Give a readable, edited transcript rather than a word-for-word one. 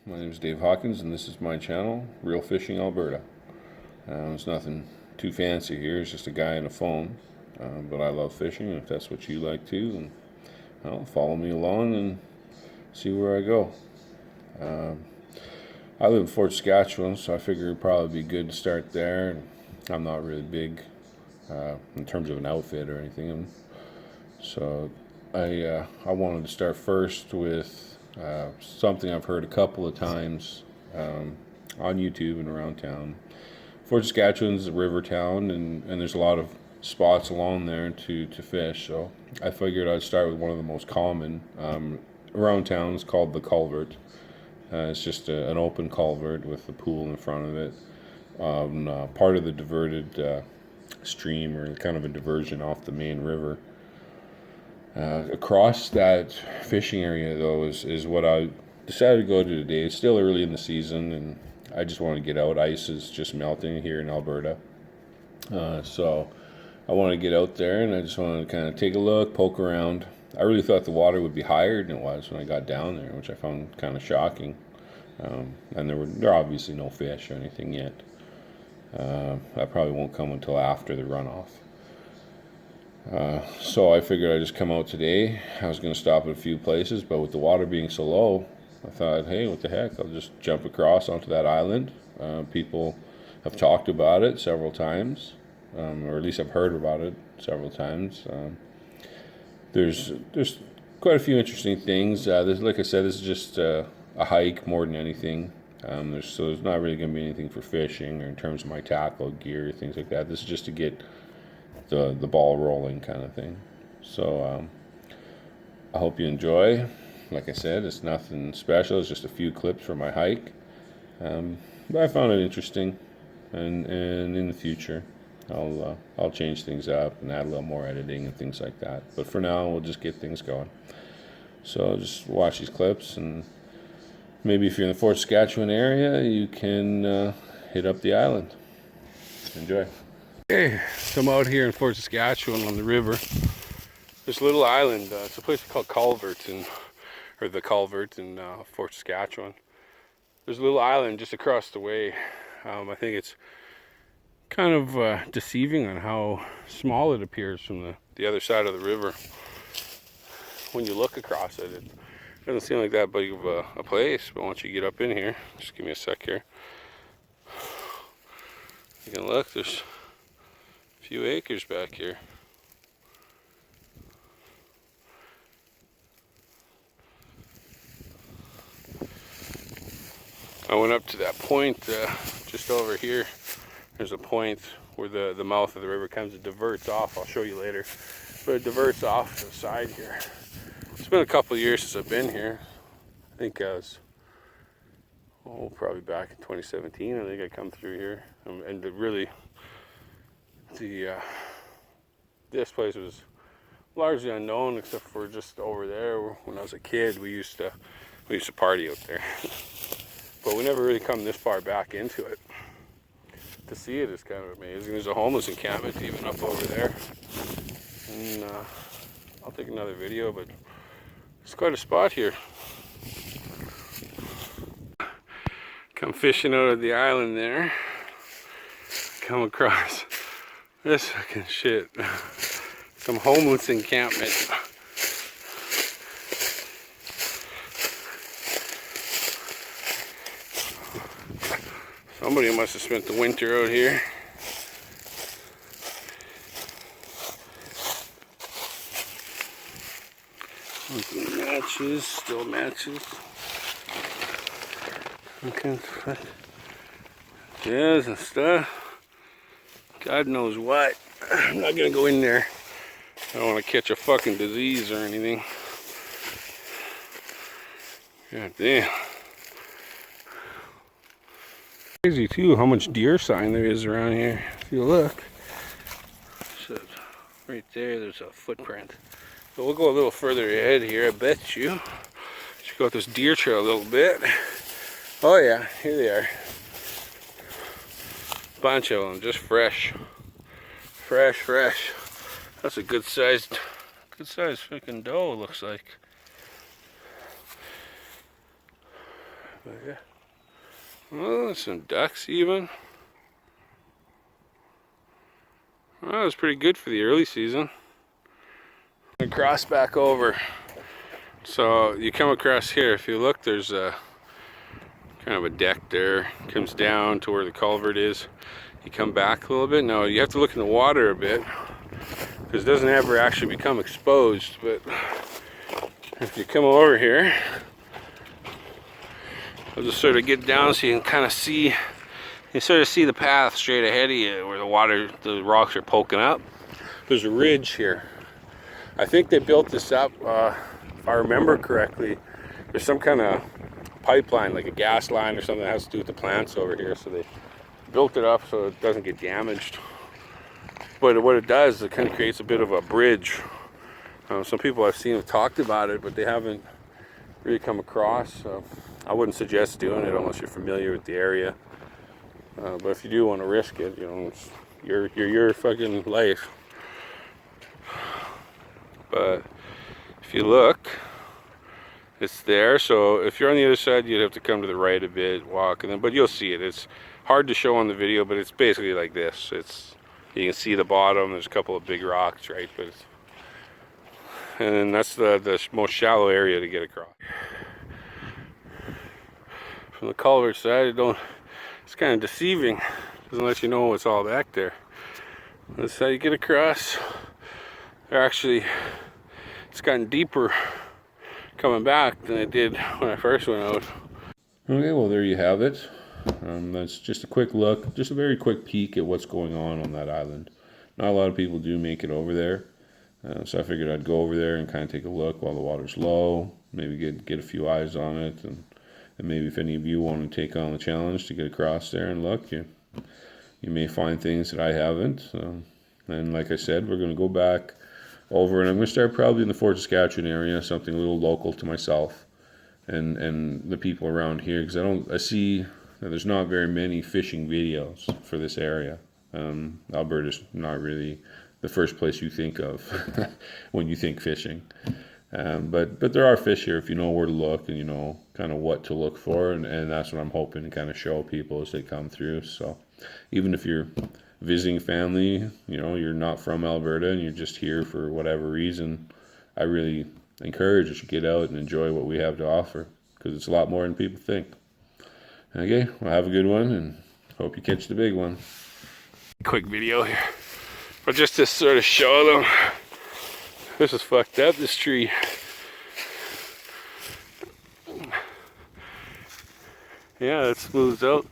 My name is Dave Hawkins, and this is my channel, Real Fishing Alberta. It's nothing too fancy here, it's just a guy on a phone. But I love fishing, and if that's what you like too, then follow me along and see where I go. I live in Fort Saskatchewan, so I figure it'd probably be good to start there. I'm not really big in terms of an outfit or anything, so I wanted to start first with something I've heard a couple of times on YouTube and around town. Fort Saskatchewan's a river town, and there's a lot of spots along there to fish. So I figured I'd start with one of the most common around town. It's called the culvert. It's just an open culvert with a pool in front of it. Part of the diverted stream, or kind of a diversion off the main river. Across that fishing area, though, is what I decided to go to today. It's still early in the season, and I just want to get out. Ice is just melting here in Alberta. So I want to get out there, and I just want to kind of take a look, poke around. I really thought the water would be higher than it was when I got down there, which I found kind of shocking. And there are obviously no fish or anything yet. That probably won't come until after the runoff. So I figured I'd just come out today. I was going to stop at a few places, but with the water being so low, I thought, hey, what the heck, I'll just jump across onto that island. People have talked about it several times, or at least I've heard about it several times. There's quite a few interesting things. Like I said, this is just a hike more than anything. So there's not really going to be anything for fishing or in terms of my tackle, gear, things like that. This is just to get the ball rolling kind of thing. So I hope you enjoy. Like I said, it's nothing special. It's just a few clips from my hike. But I found it interesting, and in the future, I'll change things up and add a little more editing and things like that. But for now, we'll just get things going. So just watch these clips, and maybe if you're in the Fort Saskatchewan area, you can hit up the island. Enjoy. Okay, so I'm out here in Fort Saskatchewan on the river. This little island, it's a place called the Culvert in Fort Saskatchewan. There's a little island just across the way. I think it's kind of deceiving on how small it appears from the other side of the river. When you look across it, it doesn't seem like that big of a place, but once you get up in here, just give me a sec here. You can look, there's a few acres back here. I went up to that point just over here. There's a point where the mouth of the river comes, it diverts off. I'll show you later. But it diverts off to the side here. It's been a couple of years since I've been here. I think I was, probably back in 2017. I think I come through here. And this place was largely unknown, except for just over there. When I was a kid, we used to party out there. But we never really come this far back into it. To see it is kind of amazing. There's a homeless encampment even up over there. And I'll take another video, but it's quite a spot here. Come fishing out of the island there. Come across this fucking shit. Some homeless encampment. Somebody must have spent the winter out here. Matches, still matches. Okay, yes, and stuff. God knows what. I'm not gonna go in there. I don't want to catch a fucking disease or anything. God damn. Crazy too how much deer sign there is around here. If you look, so right there's a footprint. So we'll go a little further ahead here. I bet you. Check out this deer trail a little bit. Oh yeah, here they are. Bunch of them, just fresh. Fresh. That's a good sized freaking doe, looks like. Yeah. Oh, some ducks even. Well, that was pretty good for the early season. I'm gonna cross back over. So you come across here, if you look, there's a kind of a deck there. Comes down to where the culvert is. You come back a little bit. Now you have to look in the water a bit, because it doesn't ever actually become exposed. But if you come over here, I'll just sort of get down so you can kind of see. You sort of see the path straight ahead of you where the rocks are poking up. There's a ridge here. I think they built this up, if I remember correctly, there's some kind of pipeline, like a gas line or something that has to do with the plants over here. So they built it up so it doesn't get damaged. But what it does, it kind of creates a bit of a bridge. Some people I've seen have talked about it, but they haven't really come across. So I wouldn't suggest doing it unless you're familiar with the area. But if you do want to risk it, you know, it's your fucking life. But if you look, it's there. So if you're on the other side, you'd have to come to the right a bit, walk, and then. But you'll see it. It's hard to show on the video, but it's basically like this. You can see the bottom. There's a couple of big rocks, right? And then that's the most shallow area to get across. From the culvert side, it's kind of deceiving. Doesn't let you know what's all back there. That's how you get across. Actually, it's gotten deeper coming back than it did when I first went out. Okay, well there you have it. That's just a quick look, just a very quick peek at what's going on that island. Not a lot of people do make it over there, so I figured I'd go over there and kind of take a look while the water's low, maybe get a few eyes on it, and maybe if any of you want to take on the challenge to get across there and look, you may find things that I haven't. And like I said, we're going to go back over, and I'm going to start probably in the Fort Saskatchewan area, something a little local to myself and the people around here, because I see that there's not very many fishing videos for this area. Alberta's not really the first place you think of when you think fishing. But there are fish here if you know where to look and you know kind of what to look for, and that's what I'm hoping to kind of show people as they come through. So even if you're visiting family, you know, you're not from Alberta and you're just here for whatever reason, I really encourage that you get out and enjoy what we have to offer, because it's a lot more than people think. Okay, well, have a good one and hope you catch the big one. Quick video here, but just to sort of show them, this is fucked up, this tree. Yeah, it smooths out.